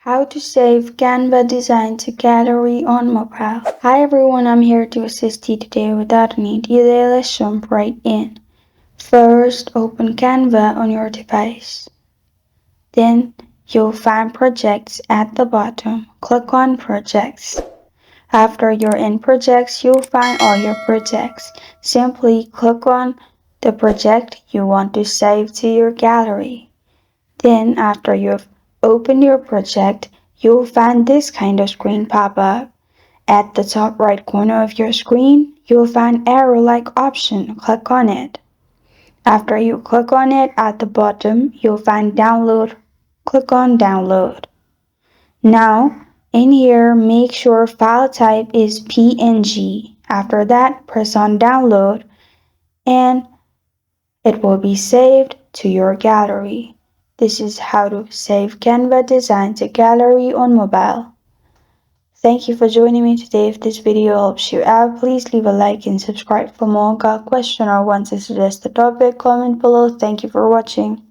How to save Canva design to gallery on mobile. Hi everyone, I'm here to assist you today without any delay. Let's jump right in. First, open Canva on your device. Then you'll find projects at the bottom. Click on projects. After you're in projects, you'll find all your projects. Simply click on the project you want to save to your gallery. Then after you've opened your project, you'll find this kind of screen pop up. At the top right corner of your screen, you'll find arrow-like option. Click on it. After you click on it, at the bottom, you'll find download. Click on download. Now, in here, make sure file type is PNG. After that, press on download and it will be saved to your gallery. This is how to save Canva design to gallery on mobile. Thank you for joining me today. If this video helps you out, please leave a like and subscribe for more. Got a question or want to suggest a topic? Comment below. Thank you for watching.